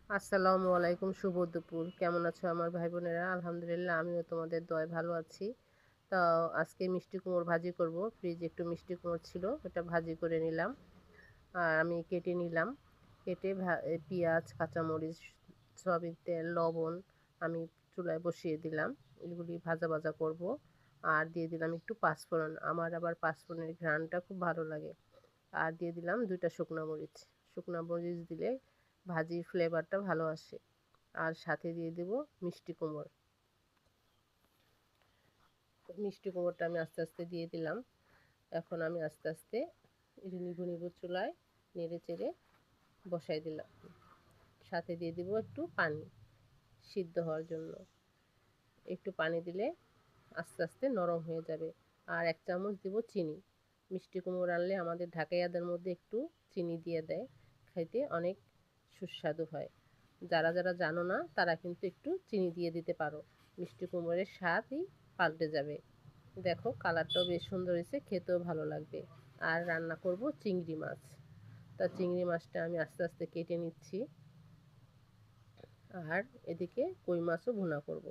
আসসালামু আলাইকুম, শুভ দুপুর। কেমন আছো আমার ভাই বোনেরা? আলহামদুলিল্লাহ, আমিও তোমাদের দয়ায় ভালো আছি। তো আজকে মিষ্টি কুমড়ো ভাজি করব। ফ্রিজে একটু মিষ্টি কুমড়ো ছিল, ওটা ভাজি করে নিলাম। আর আমি কেটে নিলাম। কেটে পেঁয়াজ, কাঁচামরিচ, সয়াবিন তেল, লবণ আমি চুলায় বসিয়ে দিলাম। এগুলি ভাজা ভাজা করব। আর দিয়ে দিলাম একটু পাঁচফোড়ন। আমার আবার পাঁচফোড়নের ঘ্রাণটা খুব ভালো লাগে। আর দিয়ে দিলাম 2টা শুকনো মরিচ। শুকনো মরিচ দিলে ভাজির ফ্লেভারটা ভালো আসে। আর সাথে দিয়ে দেব মিষ্টি কুমড়। মিষ্টি কুমড়টা আমি আস্তে আস্তে দিয়ে দিলাম। এখন আমি আস্তে আস্তে একটু নিভু নিভু চুলায় নেড়ে চেড়ে বসাই দিলাম। সাথে দিয়ে দিব একটু পানি সিদ্ধ হওয়ার জন্য। একটু পানি দিলে আস্তে আস্তে নরম হয়ে যাবে। আর 1 চামচ দিব চিনি। মিষ্টি কুমড়ো রানলে আমাদের ঢাকাইয়াদের মধ্যে একটু চিনি দিয়ে দেয়, খাইতে অনেক সুস্বাদু হয়। যারা যারা জানো না তারা কিন্তু একটু চিনি দিয়ে দিতে পারো, মিষ্টি কুমড়োর স্বাদই পাল্টে যাবে। দেখো কালারটাও বেশ সুন্দর হয়েছে, খেতেও ভালো লাগবে। আর রান্না করব চিংড়ি মাছ। তা চিংড়ি মাছটা আমি আস্তে আস্তে কেটে নিচ্ছি। আর এদিকে কই মাছও ভুনা করব।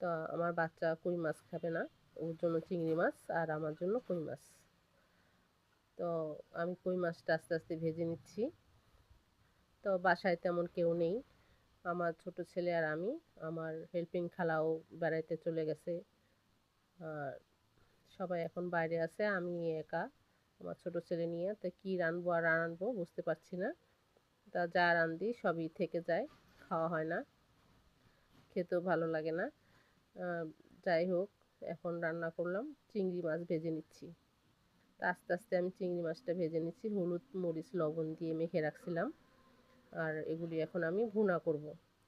তো আমার বাচ্চা কই মাছ খাবে না, ওর জন্য চিংড়ি মাছ আর আমার জন্য কই মাছ। তো আমি কই মাছটা আস্তে আস্তে ভেজে নিচ্ছি। তো বাসায় তেমন কেউ নেই, আমার ছোট ছেলে আর আমি। আমার হেল্পিং খালাও বেড়াইতে চলে গেছে। আর সবাই এখন বাইরে আছে, আমি একা আমার ছোট ছেলে নিয়ে। তো কী রানবো আর রানবো বুঝতে পারছি না। তা যা রান্ধি সবই থেকে যায়, খাওয়া হয় না, খেতেও ভালো লাগে না। যাই হোক, এখন রান্না করলাম, চিংড়ি মাছ ভেজে নিচ্ছি। তা আস্তে আস্তে আমি চিংড়ি মাছটা ভেজে নিচ্ছি, হলুদ মরিচ লবণ দিয়ে মেখে রাখছিলাম। আর এগুলি এখন আমি ভুনা করব।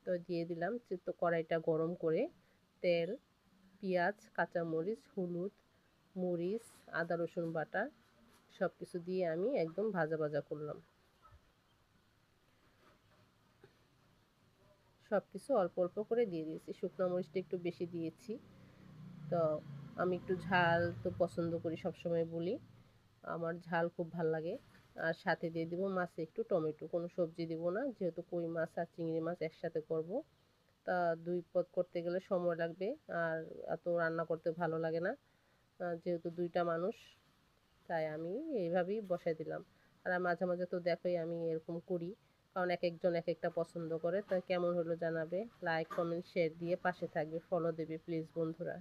তো দিয়ে দিলাম, তো কড়াইটা গরম করে তেল, পেঁয়াজ, কাঁচামরিচ, হলুদ, মরিচ, আদা রসুন বাটা সব কিছু দিয়ে আমি একদম ভাজা ভাজা করলাম। সব কিছু অল্প অল্প করে দিয়ে দিয়েছি, শুকনো মরিচটা একটু বেশি দিয়েছি। তো আমি একটু ঝাল তো পছন্দ করি, সবসময় বলি আমার ঝাল খুব ভাল লাগে। আর সাথে দিয়ে দিব মাছে একটু টমেটো, কোনো সবজি দিব না, যেহেতু কই মাছ আর চিংড়ি মাছ একসাথে করব। তা 2 পদ করতে গেলে সময় লাগবে, আর এত রান্না করতে ভালো লাগে না। যেহেতু 2টা মানুষ, তাই আমি এইভাবেই বসাই দিলাম। আর মাঝে মাঝে তো দেখোই আমি এরকম করি, কারণ এক একজন এক একটা পছন্দ করে। তা কেমন হলো জানাবে, লাইক কমেন্ট শেয়ার দিয়ে পাশে থাকবে, ফলো দেবে প্লিজ বন্ধুরা।